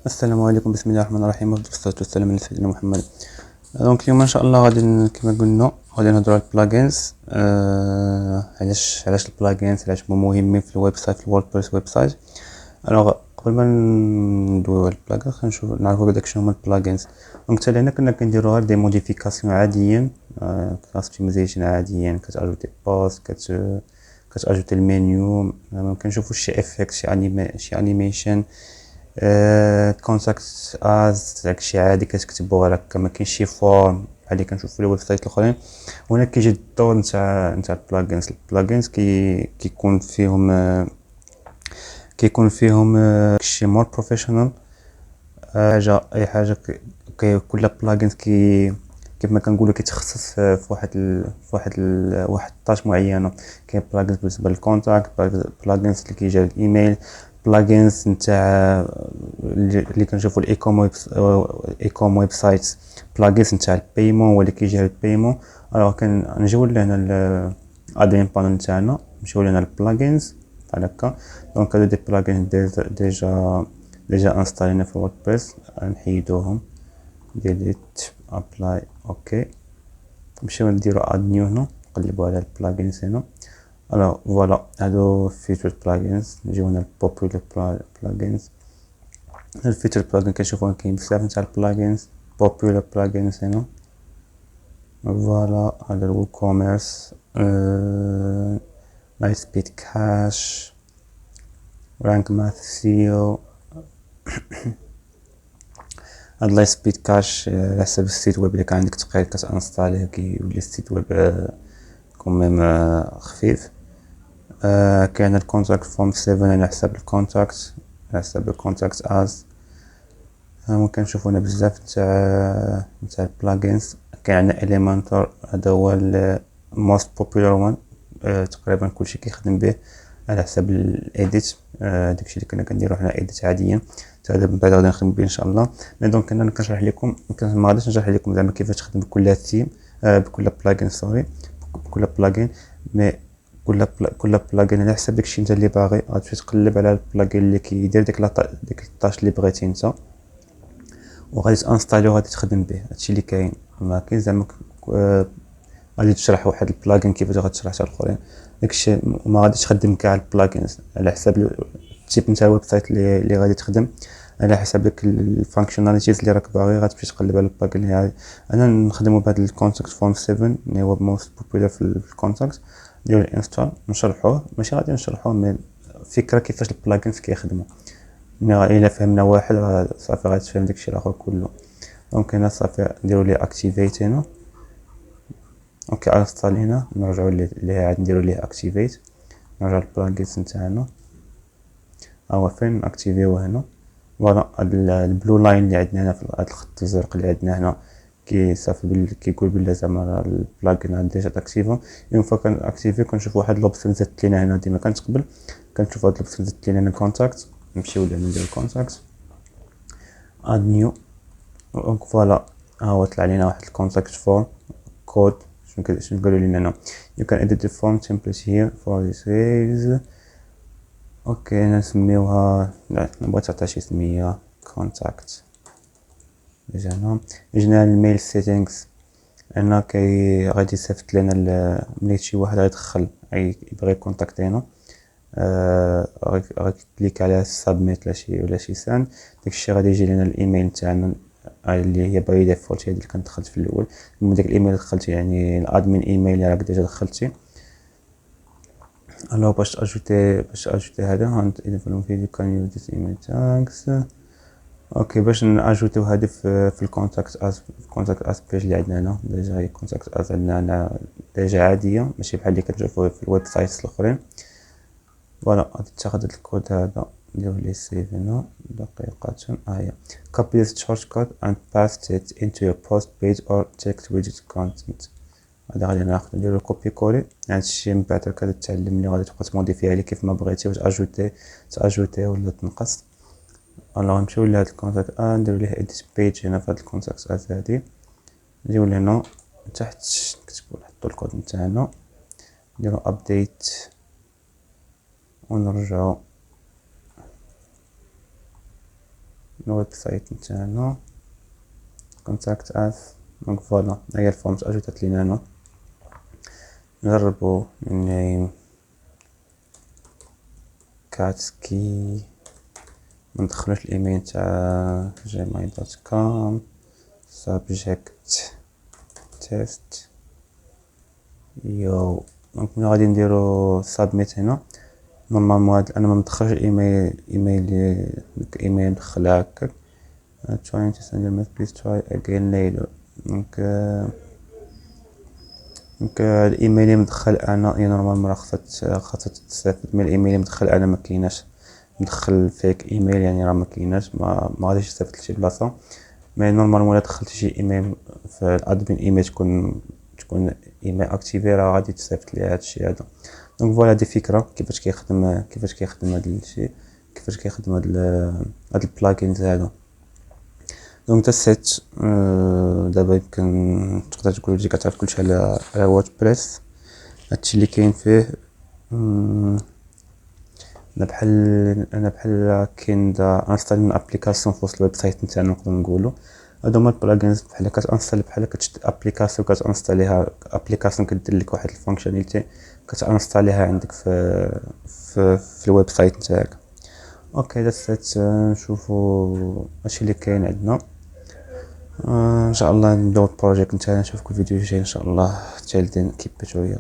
السلام عليكم، بسم الله الرحمن الرحيم، والصلاة والسلام على سيدنا محمد. دونك اليوم ان شاء الله غادي كما قلنا غادي نهضروا على البلاجينز. علاش البلاجينز، علاش هما مهمين في الويب سايت، في الووردبريس ويب سايت. الوغ قبل ما ندويو على البلاجينز خلينا نعرفوا بعدا شنو هما البلاجينز. دونك حتى هنا كنا كنديروا غير دي موديفيكاسيون عاديين، كاستمايزيشن عاديين، كتاجوتي بوست، كتاجوتي المنيو، ممكن نشوفوا شي افكت، شي انيميشن، كونتاكت از، داكشي عادي كتكتبو غير هكا، ما كاينش شي فورم بحال اللي كنشوف في الويب سايت الاخرين. وهنا كيجي الدور نتاع البلاجينز كيكون فيهم شي مور بروفيشنال. اي حاجه كل بلاجينز كيف ما كنقولوا كيتخصص في واحد الطاش معينه. كاين بلاجينز بالنسبه للكونتاكت، بلاجينز اللي كيجي الايميل، بلاجينز نتاع اللي كنشوفوا الايكوم ويب سايت، بلاجينز نتاع البايمون واللي كيجي البايمون. الوغ كنجيو لهنا الادمين بانل نتاعنا، نمشيو لهنا البلاجينز بحال هكا. دونك هادو دي بلاجينز ديجا انستالينا في ووردبريس، نحيدوهم، ديليت، ابلاي، اوكي. نمشيو نديرو اد نيو هنا، نقلبو على البلاجينز هنا. الوغ فوالا هادو فيتشر بلاجينز. نجيو هنا البوبولار بلاجينز. الفيتشر بلاجين كنشوفو كاين بزاف نتاع البلاجينز. بوبولار بلاجينز هنا، فوالا هذا الوو كوميرس، لايت سبيد كاش، رانك ماث سيو. هاد لايت سبيد كاش على حسب السيت ويب اللي كان عندك تقريبا كتانستاليه كيولي السيت ويب كوميم خفيف. كاين الكونتاكت فورم 7 على حساب الكونتاكت از. ممكن نشوفو هنا بزاف نتاع البلاجينز. كاين عندنا اليمنتور، هذا هو الموست بوبولار وان، تقريبا كلشي كيخدم به على حساب الايديت. داكشي اللي كنا كنديرو حنا ايديت عاديا، حتى هذا من بعد غادي نخدم به ان شاء الله. مي دونك انا كنشرح لكم، ما غاديش نشرح لكم زعما كيفاش تخدم بكل ثيم، بكل بلاجين، سوري، بكل بلاجين. مي كل بلاجين على حسب داكشي انت اللي باغي، غتمشي تقلب على البلاجين اللي كيدير ديك الطاش اللي بغيتي انت، وغادي تانستالي وغادي تخدم به. هادشي اللي كاين، ما كاين زعما غادي تشرح واحد البلاجين كيفاش غتشرح حتى الاخرين. داكشي ما غاديش تخدم كاع البلاجينز على حساب التيب نتاع الويب سايت اللي غادي تخدم، على حساب داك الفانكشناليتيز اللي راك باغي غتمشي تقلب على البلاجين اللي هادي. انا نخدمو بهذا الكونتاكت فورم 7 اللي هو موست بوبولار في الكونتاكت. نديرو الانستال، نشرحوه، ماشي غادي نشرحوه مي فكره كيفاش البلاجينز كيخدموا. الا فهمنا واحد صافي غادي تفهم داكشي الاخر كله. دونك هنا صافي نديرو ليه اكتيفيت هنا، اوكي. انستال هنا، نرجعو ليه عاد نديرو ليه اكتيفيت، نرجع للبلاجينز نتاعنا. هو فين اكتيفيوه هنا، فوالا البلو لاين اللي عندنا هنا في هذا الخط الزرق اللي عندنا هنا صافي كيقول بلي زعما البلاجين عندي ديجا اكتيفو. اون فوا كان اكتيفي كنشوف واحد لوبسيون زادت لينا هنا، ديما كانت قبل كنشوف هاد لوبسيون زادت لينا هنا كونتاكت. نمشيو لهنا نديرو كونتاكت، اد نيو. دونك فوالا ها هو طلع لينا واحد الكونتاكت فورم كود. شنو قالوا لنا هنا؟ you can edit the form template here for this page. اوكي نسميوها، لا نبغي تعطي شي سميه، كونتاكت. جينا الميل سيتينغز. هنا غادي يصيفط لنا ملي شي واحد غيدخل يبغي كونتاكتينا، غادي كليك على سابميت ولا شي سان. داكشي غادي يجي لنا الايميل تاعنا اللي هي باي ديفولت، هي اللي كنت دخلت في الاول. من داك الايميل دخلتي يعني الادمين ايميل اللي راك ديجا دخلتي. الو باش اجوتي هذا هاند ايفون فيديو كان يوز ذيس ايميل تاكس. اوكي باش ناجوتيو هذه في الكونتاكت اس بيج اللي عندنا هنا. ديجا هي كونتاكت اس عندنا هنا ديجا عاديه، ماشي بحال اللي كتشوفوا في الويب سايتس الاخرين. فوالا غادي تاخذ الكود هذا، نديرو ليه سيف هنا دقيقه. هي copy this shortcut and paste it into your post page or text widget content. هذا غادي ناخذ نديرو كوبي كولي. هادشي من بعد كتعلم اللي غادي تبقى تموديفيها ليه كيف ما بغيتي، واش تاجوتي ولا تنقص. الوغ نمشيو لهاد الكونتاكت نديرو ليه اديت بيج هنا في هاد الكونتاكت هادي. نجيو لهنا تحت نكتبو نحطو الكود نتاعنا، نديرو ابديت ونرجعو الويب سايت نتاعنا كونتاكت اس. دونك فوالا هي الفورم اجوتات لينا هنا. نجربو النيم كاتسكي، مندخلوش الايميل تاع gmail.com. subject test يو. دونك ملي غادي نديرو سابميت هنا نورمالمون انا ما مدخلش الايميل ندخلها هكاك. trying to send your message please try again later. دونك الايميل اللي مدخل انا نورمالمون راه خاصها تستافد من الايميل اللي مدخل انا، ما كايناش مدخل فيك ايميل يعني راه ما كايناش، ما غاديش يستافد لشي بلاصه. مي نورمالمون الا دخلت شي ايميل في الادمين ايميل تكون ايميل اكتيفي راه غادي تستافد ليها هادشي هذا. دونك فوالا هادي فكره كيفاش كيخدم هاد الشيء، كيفاش كيخدم هاد البلاجينز هادو. دونك تسيت دابا يمكن تقدر تقول تجي كتعرف كلشي على ووردبريس. هادشي اللي كاين فيه. انا بحال كاين دا انستال من ابليكاسيون في وسط الويب سايت نتاعنا نقدر نقولوا. هادو هما البلاجينز بحال كتانستال بحال كتشد ابليكاسيون كتانستاليها ابليكاسيون كدير لك واحد الفونكشناليتي كتانستاليها عندك في الويب سايت نتاعك. اوكي دازت نشوفوا هادشي اللي كاين عندنا. ان شاء الله نبداو البروجيكت نتاعنا، نشوفكم الفيديو الجاي ان شاء الله. تشالدين كيبتو.